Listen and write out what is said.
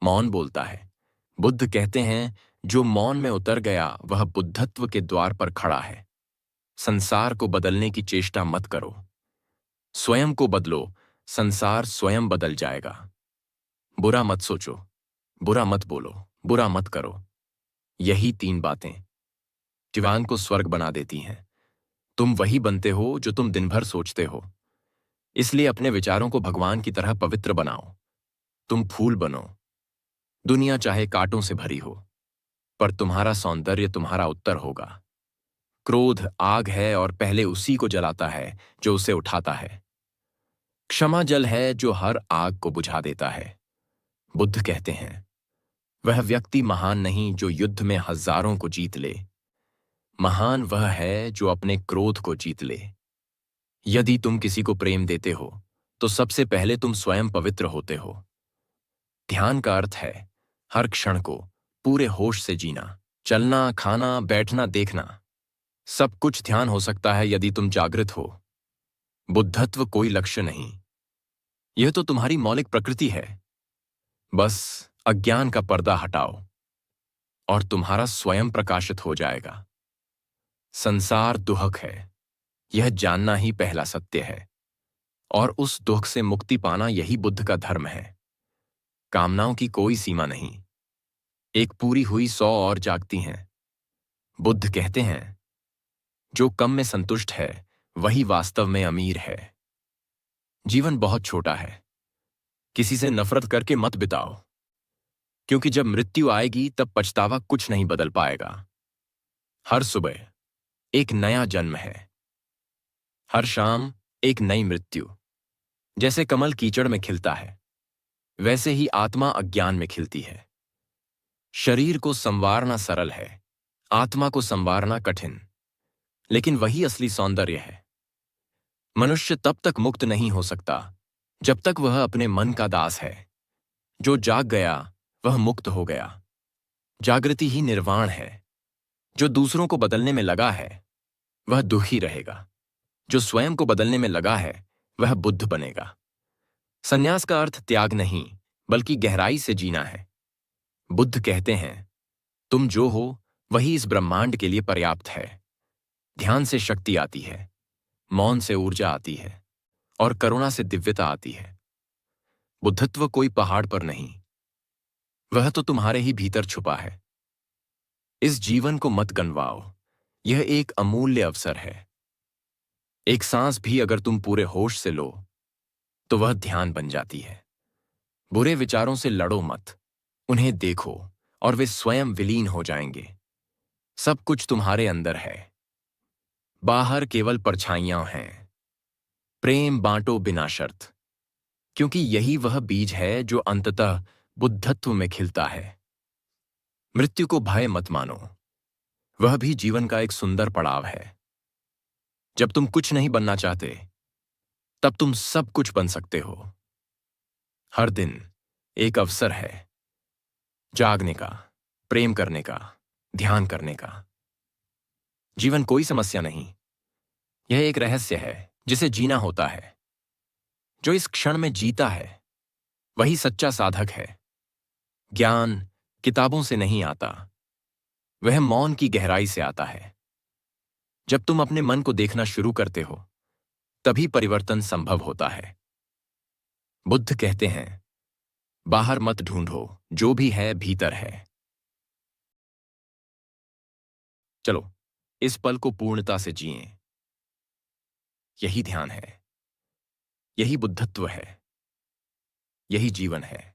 मौन बोलता है। बुद्ध कहते हैं, जो मौन में उतर गया वह बुद्धत्व के द्वार पर खड़ा है। संसार को बदलने की चेष्टा मत करो, स्वयं को बदलो, संसार स्वयं बदल जाएगा। बुरा मत सोचो, बुरा मत बोलो, बुरा मत करो। यही 3 बातें जीवन को स्वर्ग बना देती हैं। तुम वही बनते हो जो तुम दिन भर सोचते हो। इसलिए अपने विचारों को भगवान की तरह पवित्र बनाओ। तुम फूल बनो। दुनिया चाहे कांटों से भरी हो, पर तुम्हारा सौंदर्य तुम्हारा उत्तर होगा। क्रोध आग है और पहले उसी को जलाता है जो उसे उठाता है। क्षमा जल है जो हर आग को बुझा देता है। बुद्ध कहते हैं, वह व्यक्ति महान नहीं जो युद्ध में हजारों को जीत ले। महान वह है जो अपने क्रोध को जीत ले। यदि तुम किसी को प्रेम देते हो तो सबसे पहले तुम स्वयं पवित्र होते हो। ध्यान का अर्थ है हर क्षण को पूरे होश से जीना। चलना, खाना, बैठना, देखना, सब कुछ ध्यान हो सकता है यदि तुम जागृत हो। बुद्धत्व कोई लक्ष्य नहीं, यह तो तुम्हारी मौलिक प्रकृति है। बस अज्ञान का पर्दा हटाओ और तुम्हारा स्वयं प्रकाशित हो जाएगा। संसार दुहक है, यह जानना ही पहला सत्य है, और उस दुख से मुक्ति पाना यही बुद्ध का धर्म है। कामनाओं की कोई सीमा नहीं, एक पूरी हुई 100 और जागती हैं। बुद्ध कहते हैं, जो कम में संतुष्ट है वही वास्तव में अमीर है। जीवन बहुत छोटा है, किसी से नफरत करके मत बिताओ, क्योंकि जब मृत्यु आएगी तब पछतावा कुछ नहीं बदल पाएगा। हर सुबह एक नया जन्म है, हर शाम एक नई मृत्यु। जैसे कमल कीचड़ में खिलता है, वैसे ही आत्मा अज्ञान में खिलती है। शरीर को संवारना सरल है, आत्मा को संवारना कठिन, लेकिन वही असली सौंदर्य है। मनुष्य तब तक मुक्त नहीं हो सकता जब तक वह अपने मन का दास है। जो जाग गया वह मुक्त हो गया। जागृति ही निर्वाण है। जो दूसरों को बदलने में लगा है वह दुखी रहेगा। जो स्वयं को बदलने में लगा है वह बुद्ध बनेगा। संन्यास का अर्थ त्याग नहीं, बल्कि गहराई से जीना है। बुद्ध कहते हैं, तुम जो हो वही इस ब्रह्मांड के लिए पर्याप्त है। ध्यान से शक्ति आती है, मौन से ऊर्जा आती है, और करुणा से दिव्यता आती है। बुद्धत्व कोई पहाड़ पर नहीं, वह तो तुम्हारे ही भीतर छुपा है। इस जीवन को मत गंवाओ, यह एक अमूल्य अवसर है। एक सांस भी अगर तुम पूरे होश से लो तो वह ध्यान बन जाती है। बुरे विचारों से लड़ो मत, उन्हें देखो और वे स्वयं विलीन हो जाएंगे। सब कुछ तुम्हारे अंदर है, बाहर केवल परछाइयां हैं। प्रेम बांटो बिना शर्त, क्योंकि यही वह बीज है जो अंततः बुद्धत्व में खिलता है। मृत्यु को भय मत मानो, वह भी जीवन का एक सुंदर पड़ाव है। जब तुम कुछ नहीं बनना चाहते तब तुम सब कुछ बन सकते हो। हर दिन एक अवसर है जागने का, प्रेम करने का, ध्यान करने का। जीवन कोई समस्या नहीं, यह एक रहस्य है जिसे जीना होता है। जो इस क्षण में जीता है वही सच्चा साधक है। ज्ञान किताबों से नहीं आता, वह मौन की गहराई से आता है। जब तुम अपने मन को देखना शुरू करते हो तभी परिवर्तन संभव होता है। बुद्ध कहते हैं, बाहर मत ढूंढो, जो भी है भीतर है। चलो इस पल को पूर्णता से जिएं। यही ध्यान है, यही बुद्धत्व है, यही जीवन है।